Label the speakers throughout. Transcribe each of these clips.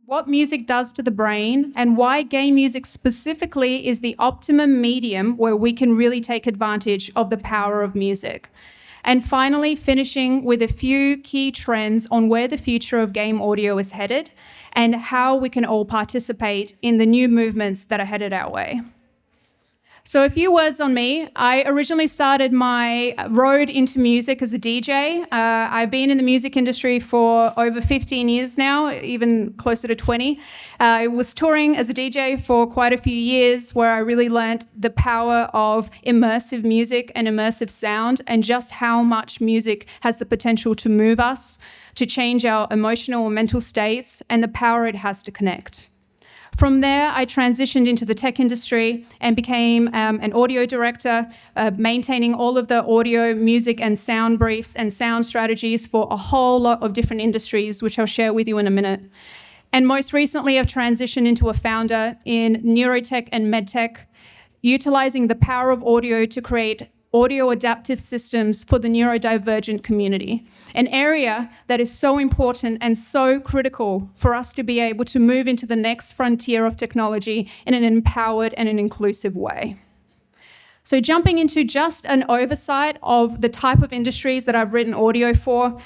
Speaker 1: what music does to the brain, and why game music specifically is the optimum medium where we can really take advantage of the power of music. And finally, finishing with a few key trends on where the future of game audio is headed and how we can all participate in the new movements that are headed our way. So a few words on me. I originally started my road into music as a DJ. I've been in the music industry for over 15 years now, even closer to 20. I was touring as a DJ for quite a few years where I really learned the power of immersive music and immersive sound and just how much music has the potential to move us, to change our emotional and mental states, and the power it has to connect. From there, I transitioned into the tech industry and became an audio director, maintaining all of the audio, music, and sound briefs and sound strategies for a whole lot of different industries, which I'll share with you in a minute. And most recently, I've transitioned into a founder in neurotech and medtech, utilizing the power of audio to create audio adaptive systems for the neurodivergent community, an area that is so important and so critical for us to be able to move into the next frontier of technology in an empowered and an inclusive way. So jumping into just an oversight of the type of industries that I've written audio for,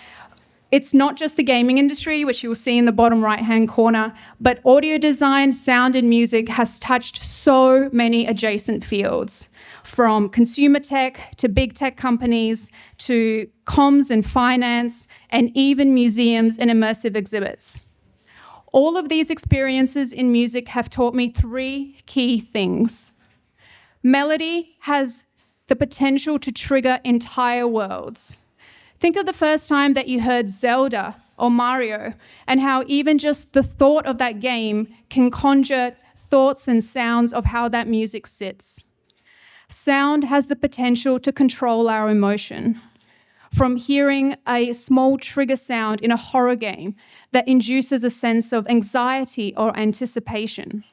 Speaker 1: it's not just the gaming industry, which you will see in the bottom right-hand corner, but audio design, sound, and music has touched so many adjacent fields, from consumer tech to big tech companies to comms and finance, and even museums and immersive exhibits. All of these experiences in music have taught me three key things. Melody has the potential to trigger entire worlds. Think of the first time that you heard Zelda or Mario and how even just the thought of that game can conjure thoughts and sounds of how that music sits. Sound has the potential to control our emotion. From hearing a small trigger sound in a horror game that induces a sense of anxiety or anticipation.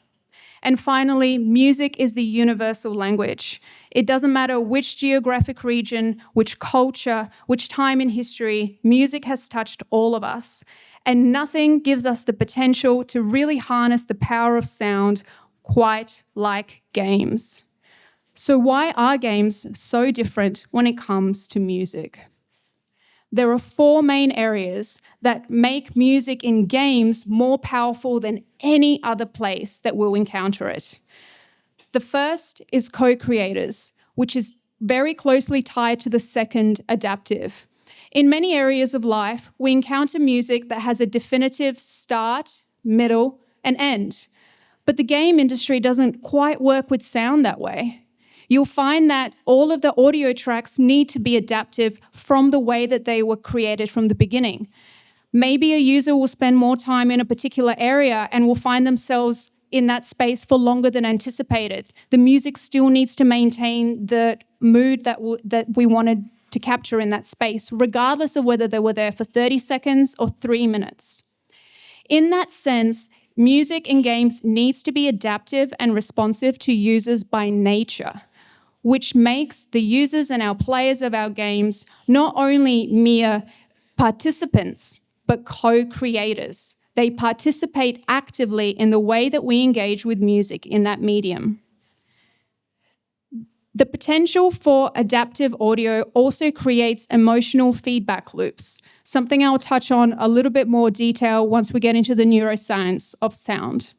Speaker 1: And finally, music is the universal language. It doesn't matter which geographic region, which culture, which time in history, music has touched all of us. And nothing gives us the potential to really harness the power of sound quite like games. So why are games so different when it comes to music? There are four main areas that make music in games more powerful than any other place that we'll encounter it. The first is co-creators, which is very closely tied to the second, adaptive. In many areas of life, we encounter music that has a definitive start, middle, and end. But the game industry doesn't quite work with sound that way. You'll find that all of the audio tracks need to be adaptive from the way that they were created from the beginning. Maybe a user will spend more time in a particular area and will find themselves in that space for longer than anticipated. The music still needs to maintain the mood that we wanted to capture in that space, regardless of whether they were there for 30 seconds or 3 minutes. In that sense, music in games needs to be adaptive and responsive to users by nature, which makes the users and our players of our games not only mere participants, but co-creators. They participate actively in the way that we engage with music in that medium. The potential for adaptive audio also creates emotional feedback loops, something I'll touch on a little bit more detail once we get into the neuroscience of sound.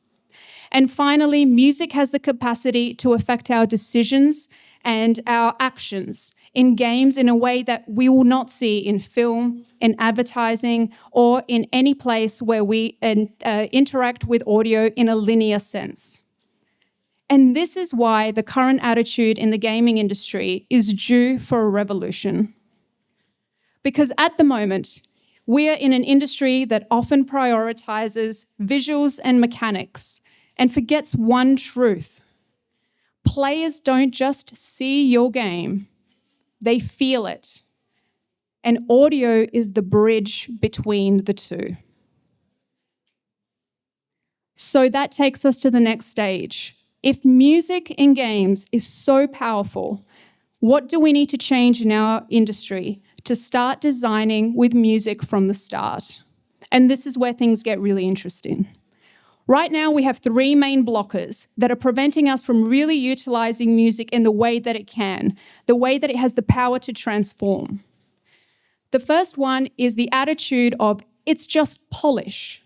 Speaker 1: And finally, music has the capacity to affect our decisions and our actions in games in a way that we will not see in film, in advertising, or in any place where we interact with audio in a linear sense. And this is why the current attitude in the gaming industry is due for a revolution. Because at the moment, we are in an industry that often prioritizes visuals and mechanics and forgets one truth. Players don't just see your game, they feel it. And audio is the bridge between the two. So that takes us to the next stage. If music in games is so powerful, what do we need to change in our industry to start designing with music from the start? And this is where things get really interesting. Right now, we have three main blockers that are preventing us from really utilizing music in the way that it can, the way that it has the power to transform. The first one is the attitude of, it's just polish.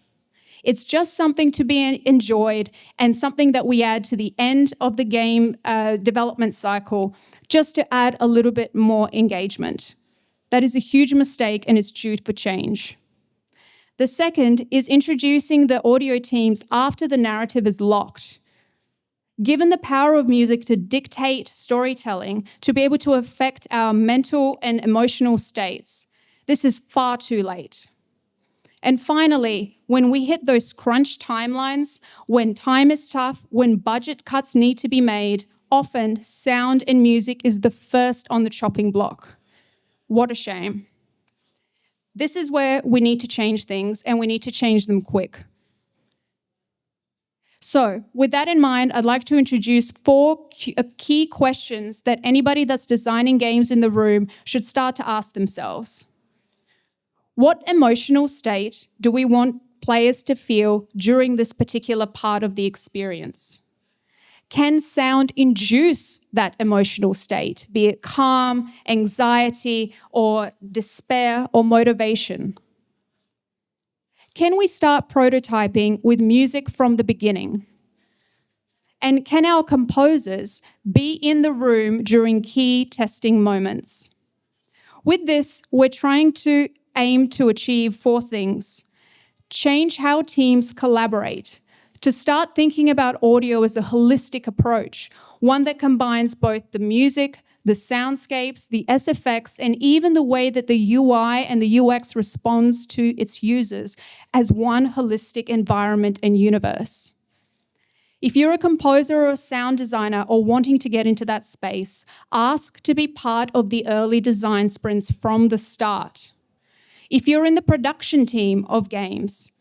Speaker 1: It's just something to be enjoyed and something that we add to the end of the game development cycle just to add a little bit more engagement. That is a huge mistake and it's due for change. The second is introducing the audio teams after the narrative is locked. Given the power of music to dictate storytelling, to be able to affect our mental and emotional states, this is far too late. And finally, when we hit those crunch timelines, when time is tough, when budget cuts need to be made, often sound and music is the first on the chopping block. What a shame. This is where we need to change things, and we need to change them quick. So, with that in mind, I'd like to introduce four key questions that anybody that's designing games in the room should start to ask themselves. What emotional state do we want players to feel during this particular part of the experience? Can sound induce that emotional state, be it calm, anxiety, or despair, or motivation? Can we start prototyping with music from the beginning? And can our composers be in the room during key testing moments? With this, we're trying to aim to achieve four things. Change how teams collaborate, to start thinking about audio as a holistic approach, one that combines both the music, the soundscapes, the SFX, and even the way that the UI and the UX responds to its users as one holistic environment and universe. If you're a composer or a sound designer or wanting to get into that space, ask to be part of the early design sprints from the start. If you're in the production team of games,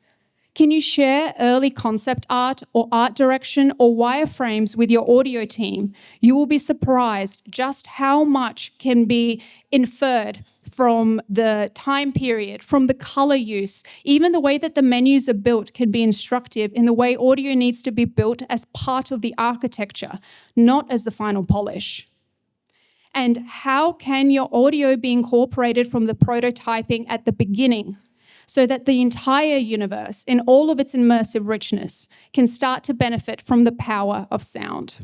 Speaker 1: can you share early concept art or art direction or wireframes with your audio team? You will be surprised just how much can be inferred from the time period, from the color use. Even the way that the menus are built can be instructive in the way audio needs to be built as part of the architecture, not as the final polish. And how can your audio be incorporated from the prototyping at the beginning, so that the entire universe, in all of its immersive richness, can start to benefit from the power of sound?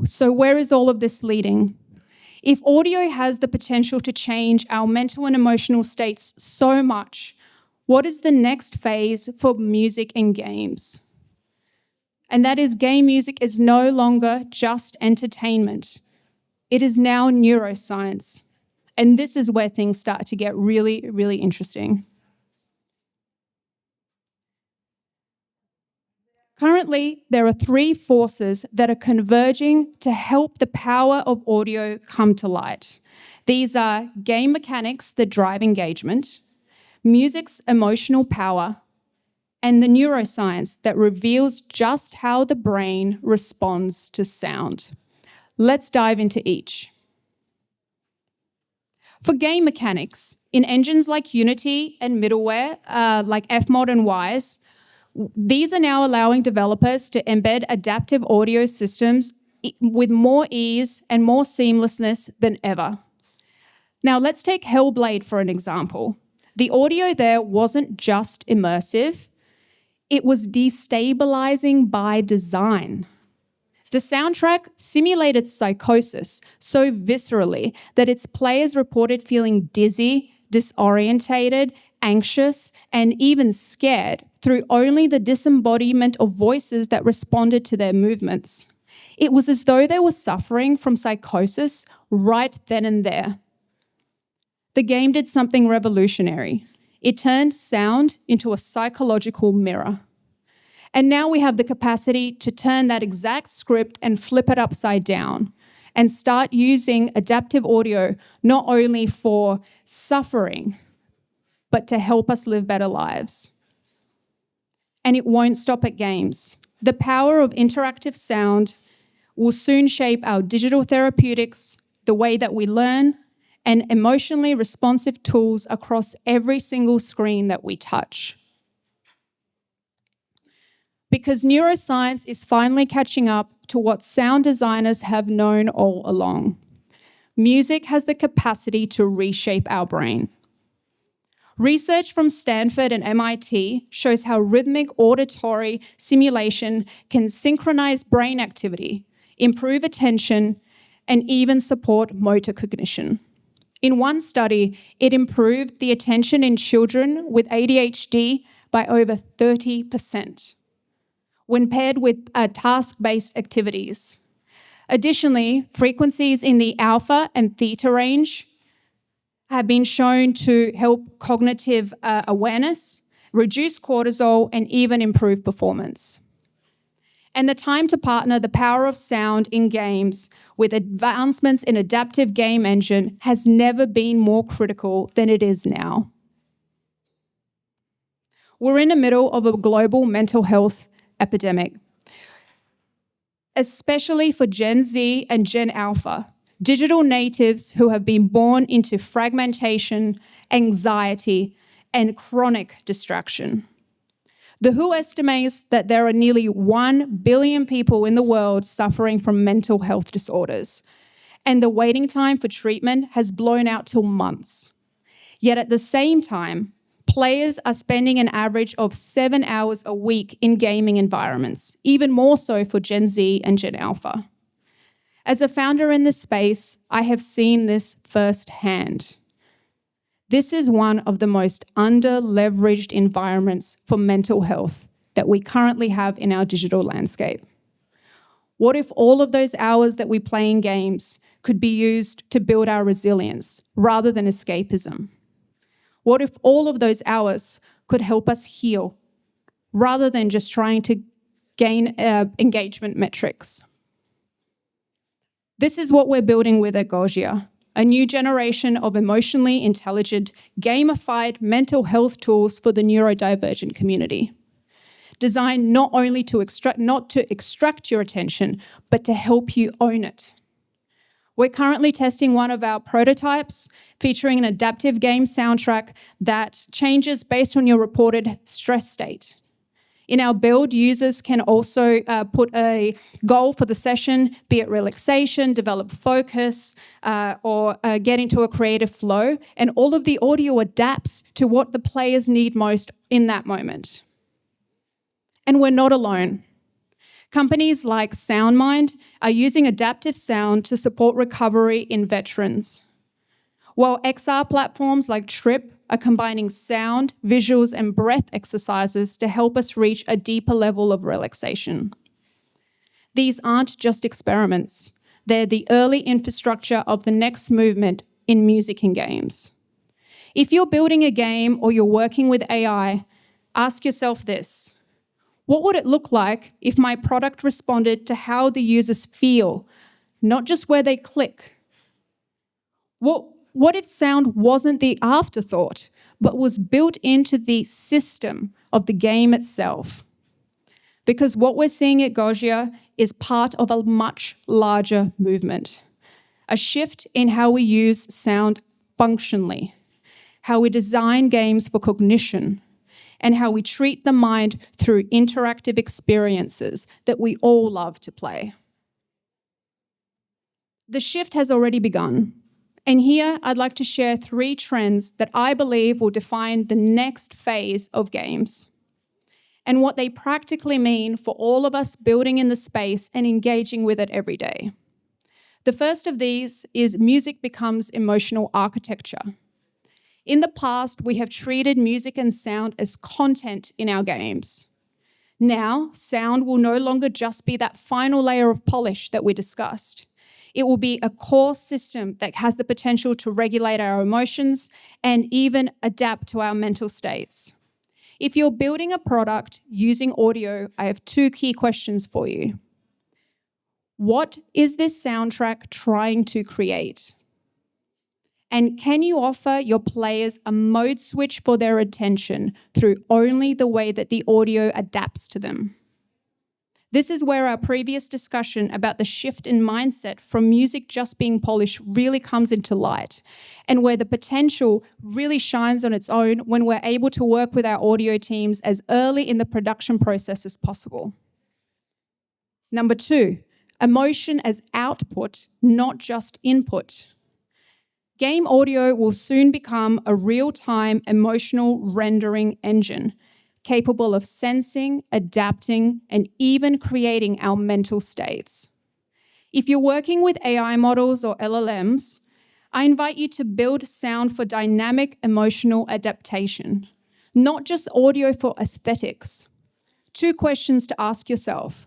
Speaker 1: So where is all of this leading? If audio has the potential to change our mental and emotional states so much, what is the next phase for music and games? And that is, game music is no longer just entertainment. It is now neuroscience. And this is where things start to get really, really interesting. Currently, there are three forces that are converging to help the power of audio come to light. These are game mechanics that drive engagement, music's emotional power, and the neuroscience that reveals just how the brain responds to sound. Let's dive into each. For game mechanics, in engines like Unity and middleware like Fmod and Wise, these are now allowing developers to embed adaptive audio systems with more ease and more seamlessness than ever. Now let's take Hellblade for an example. The audio there wasn't just immersive, it was destabilizing by design. The soundtrack simulated psychosis so viscerally that its players reported feeling dizzy, disorientated, anxious, and even scared through only the disembodiment of voices that responded to their movements. It was as though they were suffering from psychosis right then and there. The game did something revolutionary. It turned sound into a psychological mirror. And now we have the capacity to turn that exact script and flip it upside down and start using adaptive audio not only for suffering, but to help us live better lives. And it won't stop at games. The power of interactive sound will soon shape our digital therapeutics, the way that we learn, and emotionally responsive tools across every single screen that we touch. because neuroscience is finally catching up to what sound designers have known all along. Music has the capacity to reshape our brain. Research from Stanford and MIT shows how rhythmic auditory simulation can synchronize brain activity, improve attention, and even support motor cognition. In one study, it improved the attention in children with ADHD by over 30% when paired with task-based activities. Additionally, frequencies in the alpha and theta range have been shown to help cognitive awareness, reduce cortisol, and even improve performance. And the time to partner the power of sound in games with advancements in adaptive game engine has never been more critical than it is now. We're in the middle of a global mental health epidemic, especially for Gen Z and Gen Alpha, digital natives who have been born into fragmentation, anxiety, and chronic distraction. The WHO estimates that there are nearly 1 billion people in the world suffering from mental health disorders, and the waiting time for treatment has blown out to months. Yet at the same time, players are spending an average of 7 hours a week in gaming environments, even more so for Gen Z and Gen Alpha. As a founder in this space, I have seen this firsthand. This is one of the most under-leveraged environments for mental health that we currently have in our digital landscape. What if all of those hours that we play in games could be used to build our resilience rather than escapism? What if all of those hours could help us heal rather than just trying to gain engagement metrics? This is what we're building with at Gaugia, a new generation of emotionally intelligent, gamified mental health tools for the neurodivergent community, designed not only to extract your attention, but to help you own it. We're currently testing one of our prototypes featuring an adaptive game soundtrack that changes based on your reported stress state. In our build, users can also put a goal for the session, be it relaxation, develop focus, or get into a creative flow, and all of the audio adapts to what the players need most in that moment. And we're not alone. Companies like SoundMind are using adaptive sound to support recovery in veterans, while XR platforms like Trip are combining sound, visuals, and breath exercises to help us reach a deeper level of relaxation. These aren't just experiments. They're the early infrastructure of the next movement in music and games. If you're building a game or you're working with AI, ask yourself this: what would it look like if my product responded to how the users feel, not just where they click? What if sound wasn't the afterthought, but was built into the system of the game itself? Because what we're seeing at Gaugia is part of a much larger movement, a shift in how we use sound functionally, how we design games for cognition, and how we treat the mind through interactive experiences that we all love to play. The shift has already begun. And here I'd like to share 3 trends that I believe will define the next phase of games and what they practically mean for all of us building in the space and engaging with it every day. The first of these is music becomes emotional architecture. In the past, we have treated music and sound as content in our games. Now, sound will no longer just be that final layer of polish that we discussed. It will be a core system that has the potential to regulate our emotions and even adapt to our mental states. If you're building a product using audio, I have 2 key questions for you. What is this soundtrack trying to create? And can you offer your players a mode switch for their attention through only the way that the audio adapts to them? This is where our previous discussion about the shift in mindset from music just being polished really comes into light, and where the potential really shines on its own when we're able to work with our audio teams as early in the production process as possible. Number 2, emotion as output, not just input. Game audio will soon become a real-time emotional rendering engine, capable of sensing, adapting, and even creating our mental states. If you're working with AI models or LLMs, I invite you to build sound for dynamic emotional adaptation, not just audio for aesthetics. 2 questions to ask yourself.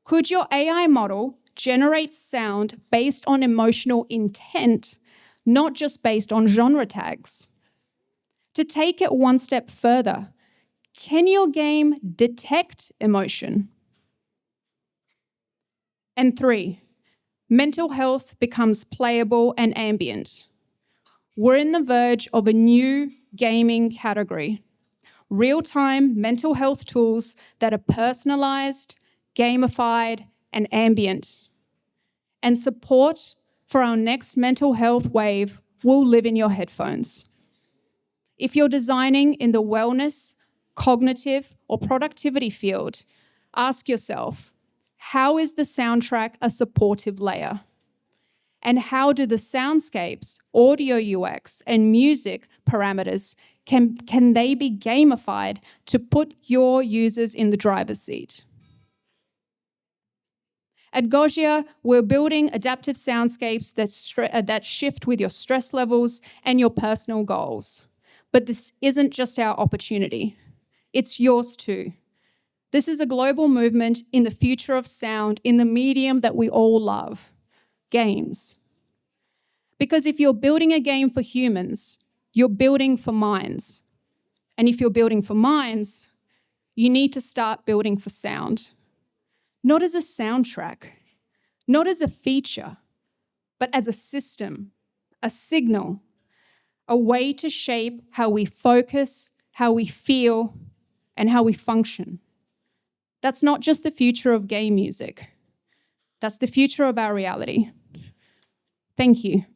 Speaker 1: Could your AI model generate sound based on emotional intent, not just based on genre tags? To take it one step further, can your game detect emotion? And 3, mental health becomes playable and ambient. We're in the verge of a new gaming category, real-time mental health tools that are personalized, gamified, and ambient. And support for our next mental health wave will live in your headphones. If you're designing in the wellness, cognitive, or productivity field, ask yourself, how is the soundtrack a supportive layer? And how do the soundscapes, audio UX, and music parameters, can they be gamified to put your users in the driver's seat? At Gojia, we're building adaptive soundscapes that shift with your stress levels and your personal goals. But this isn't just our opportunity. It's yours too. This is a global movement in the future of sound in the medium that we all love, games. Because if you're building a game for humans, you're building for minds. And if you're building for minds, you need to start building for sound. Not as a soundtrack, not as a feature, but as a system, a signal, a way to shape how we focus, how we feel, and how we function. That's not just the future of game music. That's the future of our reality. Thank you.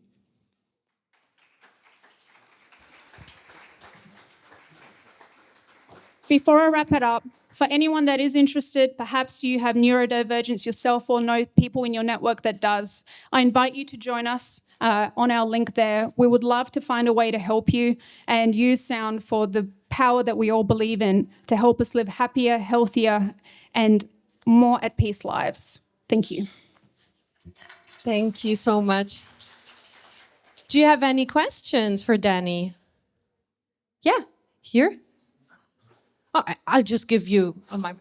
Speaker 1: Before I wrap it up, for anyone that is interested, perhaps you have neurodivergence yourself or know people in your network that does, I invite you to join us on our link there. We would love to find a way to help you and use sound for the power that we all believe in to help us live happier, healthier, and more at peace lives. Thank you.
Speaker 2: Thank you so much. Do you have any questions for Dani? Yeah, here. Oh, I'll just give you my...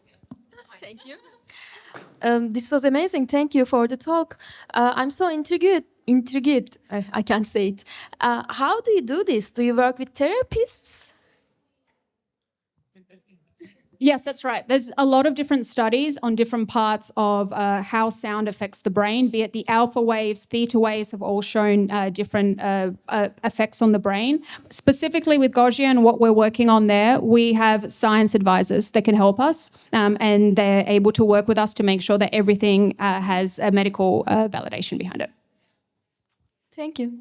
Speaker 3: Thank you. This was amazing. Thank you for the talk. I'm so intrigued. I can't say it. How do you do this? Do you work with therapists?
Speaker 1: Yes, that's right. There's a lot of different studies on different parts of how sound affects the brain, be it the alpha waves, theta waves have all shown different effects on the brain. Specifically with Gojia and what we're working on there, we have science advisors that can help us and they're able to work with us to make sure that everything has a medical validation behind it.
Speaker 3: Thank you.